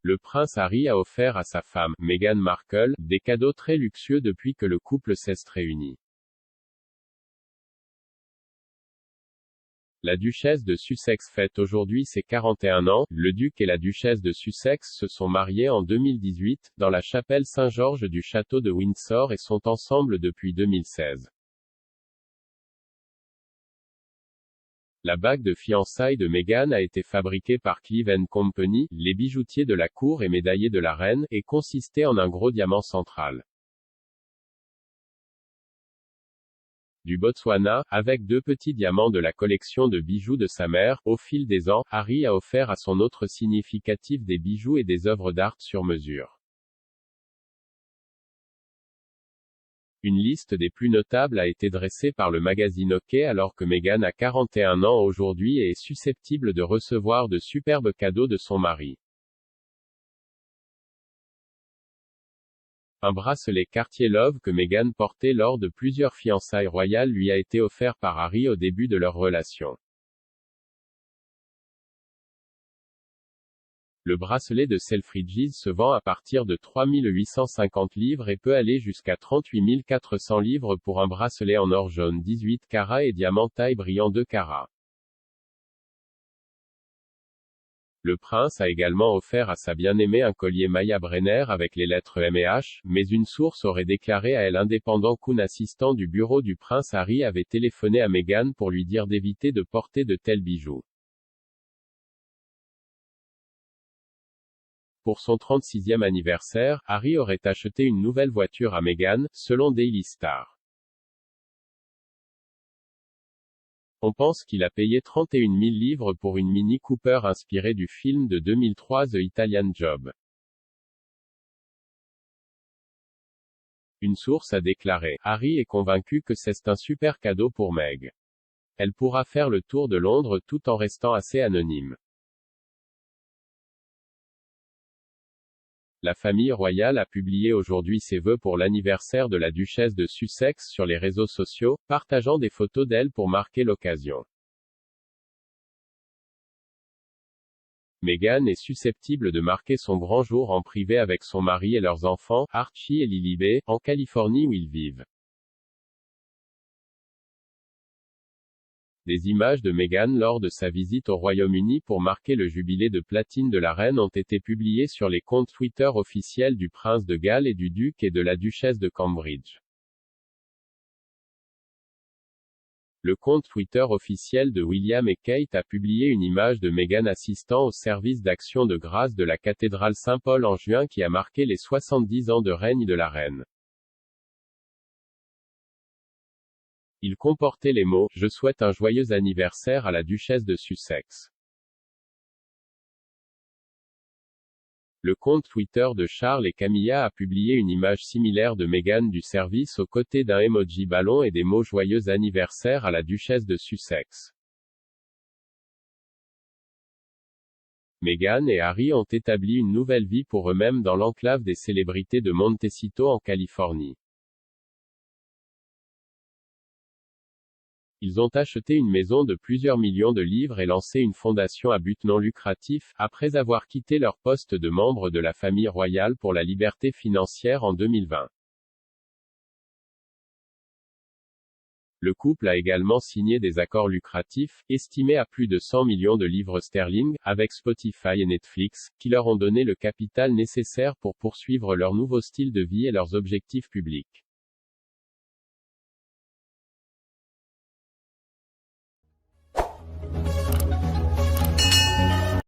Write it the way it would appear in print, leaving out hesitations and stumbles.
Le prince Harry a offert à sa femme, Meghan Markle, des cadeaux très luxueux depuis que le couple s'est réuni. La duchesse de Sussex fête aujourd'hui ses 41 ans. Le duc et la duchesse de Sussex se sont mariés en 2018, dans la chapelle Saint-Georges du château de Windsor et sont ensemble depuis 2016. La bague de fiançailles de Meghan a été fabriquée par Cleave & Company, les bijoutiers de la cour et médaillés de la reine, et consistait en un gros diamant central du Botswana, avec 2 petits diamants de la collection de bijoux de sa mère. Au fil des ans, Harry a offert à son hôte significatif des bijoux et des œuvres d'art sur mesure. Une liste des plus notables a été dressée par le magazine OK alors que Meghan a 41 ans aujourd'hui et est susceptible de recevoir de superbes cadeaux de son mari. Un bracelet Cartier Love que Meghan portait lors de plusieurs fiançailles royales lui a été offert par Harry au début de leur relation. Le bracelet de Selfridges se vend à partir de 3 850 livres et peut aller jusqu'à 38 400 livres pour un bracelet en or jaune 18 carats et diamant taille brillant 2 carats. Le prince a également offert à sa bien-aimée un collier Maya Brenner avec les lettres M et H, mais une source aurait déclaré à Elle indépendant qu'un assistant du bureau du prince Harry avait téléphoné à Meghan pour lui dire d'éviter de porter de tels bijoux. Pour son 36e anniversaire, Harry aurait acheté une nouvelle voiture à Meghan, selon Daily Star. On pense qu'il a payé 31 000 livres pour une Mini Cooper inspirée du film de 2003 The Italian Job. Une source a déclaré: Harry est convaincu que c'est un super cadeau pour Meg. Elle pourra faire le tour de Londres tout en restant assez anonyme. La famille royale a publié aujourd'hui ses vœux pour l'anniversaire de la duchesse de Sussex sur les réseaux sociaux, partageant des photos d'elle pour marquer l'occasion. Meghan est susceptible de marquer son grand jour en privé avec son mari et leurs enfants, Archie et Lilibet, en Californie où ils vivent. Des images de Meghan lors de sa visite au Royaume-Uni pour marquer le jubilé de platine de la reine ont été publiées sur les comptes Twitter officiels du prince de Galles et du duc et de la duchesse de Cambridge. Le compte Twitter officiel de William et Kate a publié une image de Meghan assistant au service d'action de grâce de la cathédrale Saint-Paul en juin qui a marqué les 70 ans de règne de la reine. Il comportait les mots « Je souhaite un joyeux anniversaire à la duchesse de Sussex ». Le compte Twitter de Charles et Camilla a publié une image similaire de Meghan du service aux côtés d'un emoji ballon et des mots « Joyeux anniversaire à la duchesse de Sussex ». Meghan et Harry ont établi une nouvelle vie pour eux-mêmes dans l'enclave des célébrités de Montecito en Californie. Ils ont acheté une maison de plusieurs millions de livres et lancé une fondation à but non lucratif, après avoir quitté leur poste de membre de la famille royale pour la liberté financière en 2020. Le couple a également signé des accords lucratifs, estimés à plus de 100 millions de livres sterling, avec Spotify et Netflix, qui leur ont donné le capital nécessaire pour poursuivre leur nouveau style de vie et leurs objectifs publics.